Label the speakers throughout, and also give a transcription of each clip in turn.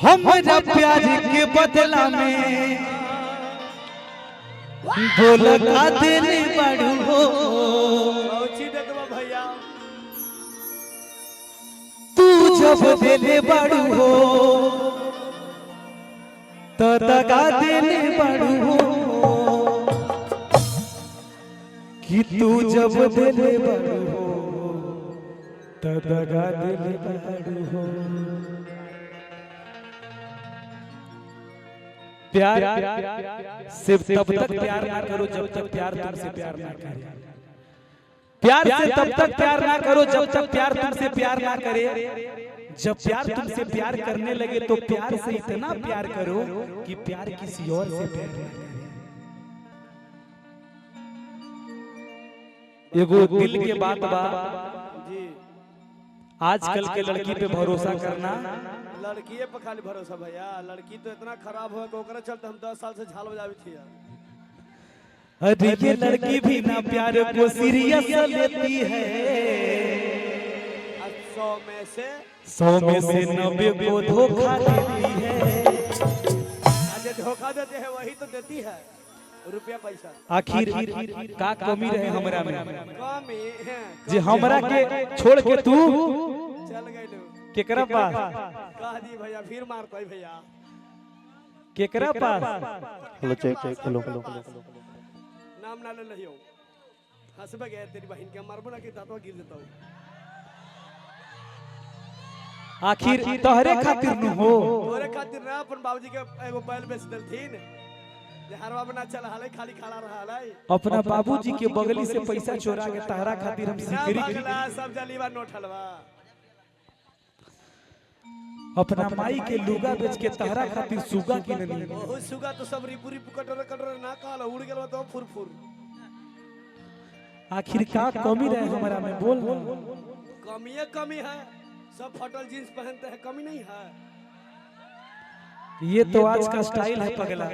Speaker 1: हमरा प्यार के बदला में बोल का दिल बड़ू हो
Speaker 2: भैया
Speaker 1: तू जब दिल बड़ू हो तो दगा दिल बड़ू हो कि तू जब दिल बड़ू हो तो दगा दिल बड़ू हो। प्यार सिर्फ तब तक प्यार ना करो जब तक प्यार तुमसे प्यार ना करे। प्यार से तब तक प्यार ना करो जब तक प्यार तुमसे प्यार ना करे। जब प्यार तुमसे प्यार करने लगे तो प्यार से इतना प्यार करो कि प्यार किसी और से प्यार ना करे। एगो दिल के बात बा, आजकल के लड़की पे भरोसा करना।
Speaker 2: लड़की पे खाली भरोसा भैया, लड़की तो इतना खराब हो ओकरे चलते हम 10 साल से झाल बजावी थी।
Speaker 1: अरे ये लड़की भी ना प्यार को सीरियस लेती है। 100 में से 90 को धोखा देती है।
Speaker 2: धोखा देते हैं वही तो देती है रुपया पैसा।
Speaker 1: आखिर का कमी रहे हमरा में?
Speaker 2: कमी है
Speaker 1: जे हमरा के छोड़ के तू
Speaker 2: चल गए
Speaker 1: केकरा पास?
Speaker 2: कह दी भैया फिर मारता है भैया।
Speaker 1: केकरा पास?
Speaker 3: हेलो चेक हेलो
Speaker 2: नाम ना ले लियो। हंसबे गए तेरी बहन के मारबो ना कि दांतवा गिर देता हूं।
Speaker 1: आखिर तोहरे खातिर न हो।
Speaker 2: तोरे खातिर ना अपन बाबूजी के एगो बैल बेच देलथिन। जे हरवा बना चल हाले खाली खड़ा रहा है।
Speaker 1: अपना बाबूजी के बगली से पैसा चोरा के तहरा खातिर हम सिकरी
Speaker 2: सब जलीवा नोट हलवा।
Speaker 1: अपना माई के लुगा बेच के तहरा खातिर सुगा किननी।
Speaker 2: ओ सुगा तो सब रिपुरी कटर कटर ना काला उड़ गेल तो फुरफुर।
Speaker 1: आखिर का कमी रहे हमरा में बोल ना।
Speaker 2: कमी है, सब फटल जींस पहनते हैं, कमी नहीं है।
Speaker 1: ये तो आज का स्टाइल है पगला।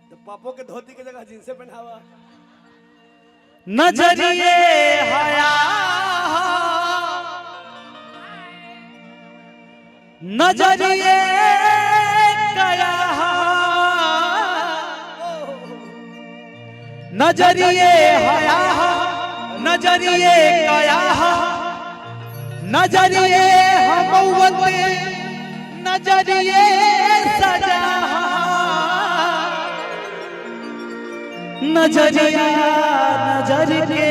Speaker 2: तो पापो के धोती के जगह जींस पहनावा।
Speaker 1: नजरिए हया नजरिए कया नजरिए हया नजरिए कया नजरिए हमवत नजरिए सजा नजरिया नजर के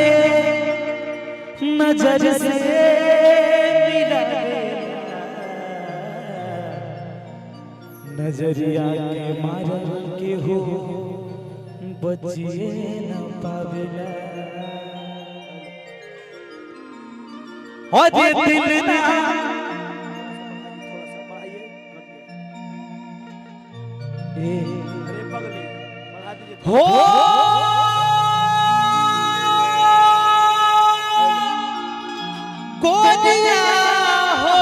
Speaker 1: नजर से मिला नजरिया के मारल के हो बचिए न पावेला। अरे दिल ना
Speaker 2: अरे पगली बढ़ा दीजिए
Speaker 1: हो कोनिया हो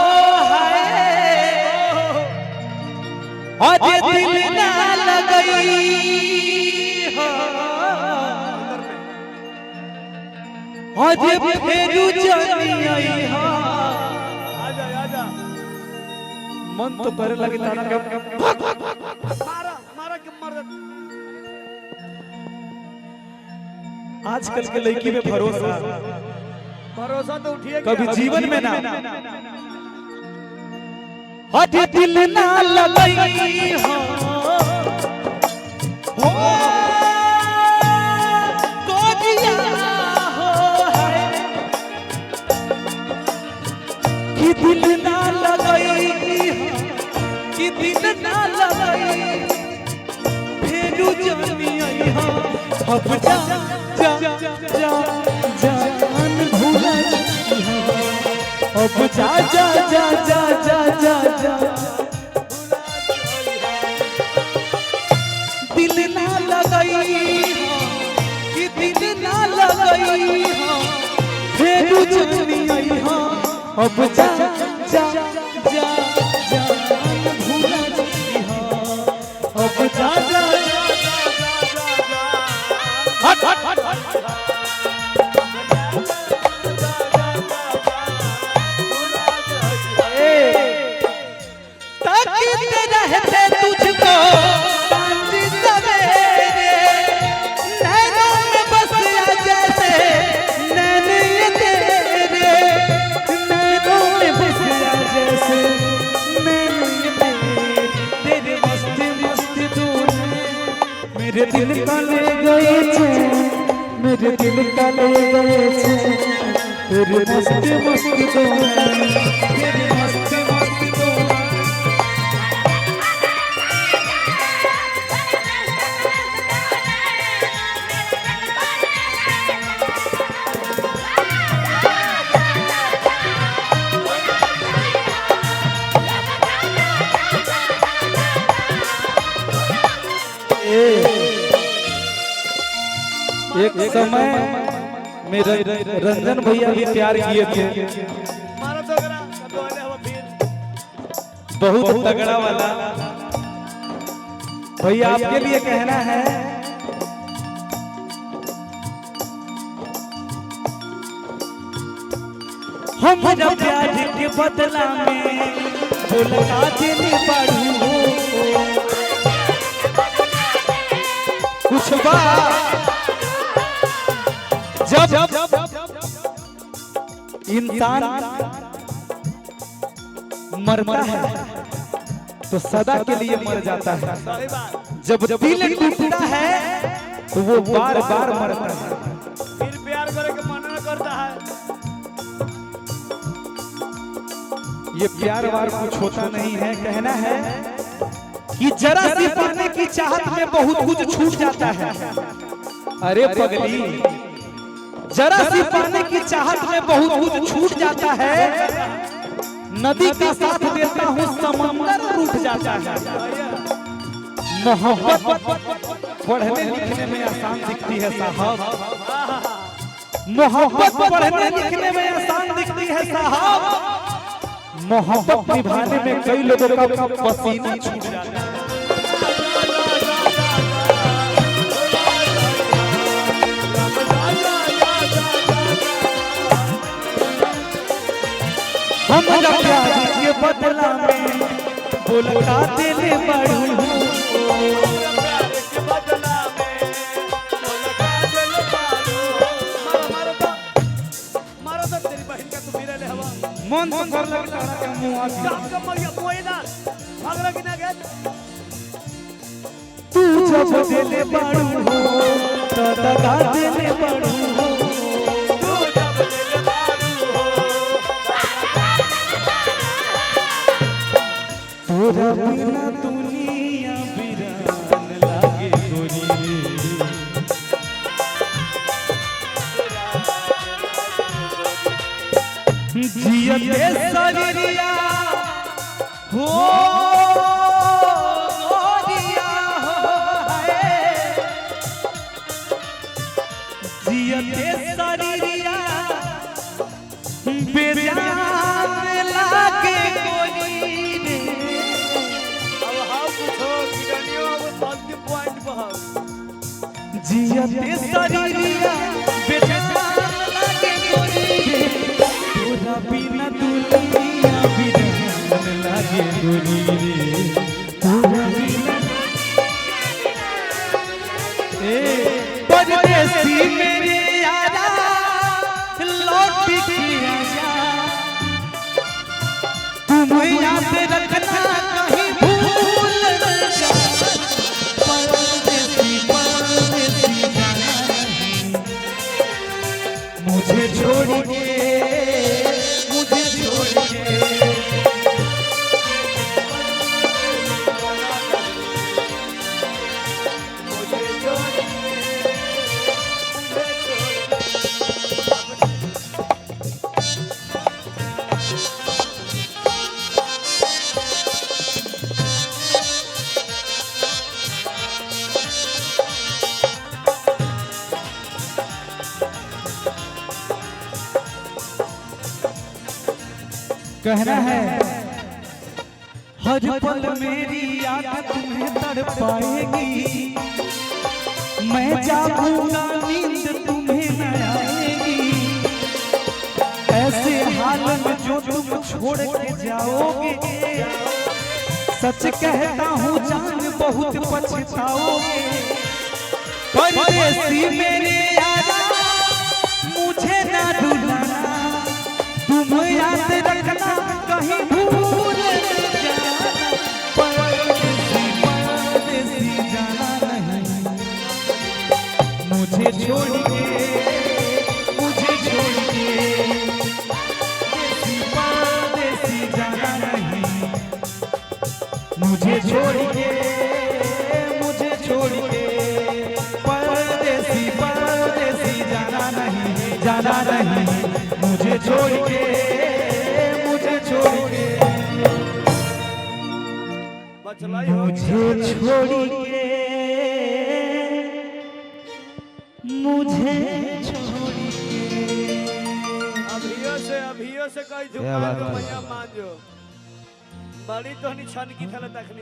Speaker 1: अरे दिल ना लगई अरे फेरू जानी आई
Speaker 2: आजा
Speaker 1: मन तो करे लगे तारा
Speaker 2: मारा के मार दे।
Speaker 1: आजकल के लड़की में भरोसा
Speaker 2: तो उठिए
Speaker 1: कभी जीवन में ना। अरे दिल ना लगई हो कोनिया हो कि दिल ना लगई कि दिल ना लगई फेरू जानी आई हो अब जा जा जा जान भूला अब जा जा जा जा जा जा जा दिल ना लगई कि दिल ना लगई फेरू जानी आई हो अब जा जा जा जान भूला अब जा जा हट हट हट ए मेरे दिल का ले गए चैन, मेरे दिल का ले गए चैन, तेरे मस्त मस्त डोला, तेरे मस्त मस्त डोला। एक समय मेरे रंजन भैया भी प्यार किए थे,
Speaker 2: मारो तो करा कब वाले हम फिर
Speaker 1: बहुत तगड़ा वाला। भैया आपके लिए कहना है, हम जब प्यार के बदला में बोला देने पड़ू कुछ बात जब इंसान मरता है तो सदा के लिए मर जाता है,
Speaker 2: सही बात।
Speaker 1: जब दिल टूटता है तो वो बार बार मरता है।
Speaker 2: फिर प्यार करे के मन न करता है।
Speaker 1: ये प्यार वार कुछ होता नहीं है। कहना है कि जरा सी पाने की चाहत में बहुत कुछ छूट जाता है। अरे पगली, जरा सी पाने की चाहत में बहुत कुछ छूट जाता है, नदी का साथ देता हूँ समंदर रूठ जाता है। मोहब्बत पढ़ने लिखने में आसान दिखती है साहब, मोहब्बत पढ़ने लिखने में आसान दिखती है साहब, मोहब्बत निभाने में कई लोगों का पसीना छूट जाता है। हम जब प्यार के बदला में बोलता देने पड़ू,
Speaker 2: मारो तो तेरी बहन का तू मेरे ले हवा
Speaker 1: मन तो कर लगता है मुंह आ
Speaker 2: काम का मरिया कोई ना भाग लगी ना गया
Speaker 1: तू जब देले पड़ू तो दगा देले पड़ू,
Speaker 2: तू जब दिल मारू हो
Speaker 1: तोरा बिना दुनिया वीरान लागे गोरी, जियते शरीरिया हो गोरिया हो है, जियते शरीरिया बेजान लागे गोरी रे,
Speaker 2: अब हाउ पूछो किडनियो अब फालतू पॉइंट बहाओ
Speaker 1: जियते शरीरिया बेजान लागे गोरी रे, तोरा बिना दुनिया वीरान लागे गोरी रे, तोरा बिना परदेसी मेरे यारा लौट के आजा, तुम याद रखना कहीं भूल न जा, परदेसी परदेसी जाना नहीं, मुझे छोड़ के मुझे छोड़ के कहना है हर पल मेरी याद तुम्हें तड़पाएगी, मैं जागूंगा नींद तुम्हें न आएगी, ऐसे हाल में जो तुम छोड़ के जाओगे, सच कहता हूँ जान बहुत पछताओगे, परदेसी मेरे यारा मुझे ना भुलाना, तुम याद रखना कहीं भूल न जाना, परदेसी परदेसी जाना नहीं, मुझे छोड़ के परदेसी परदेसी जाना नहीं मुझे छोड़ के मुझे छोड़ के
Speaker 2: बचलाई हो
Speaker 1: मुझे छोड़ के मुझे छोड़ के
Speaker 2: अभियो से कही
Speaker 1: क्या बात है?
Speaker 2: मान जो बड़ी तो नहीं छन की थल तकनी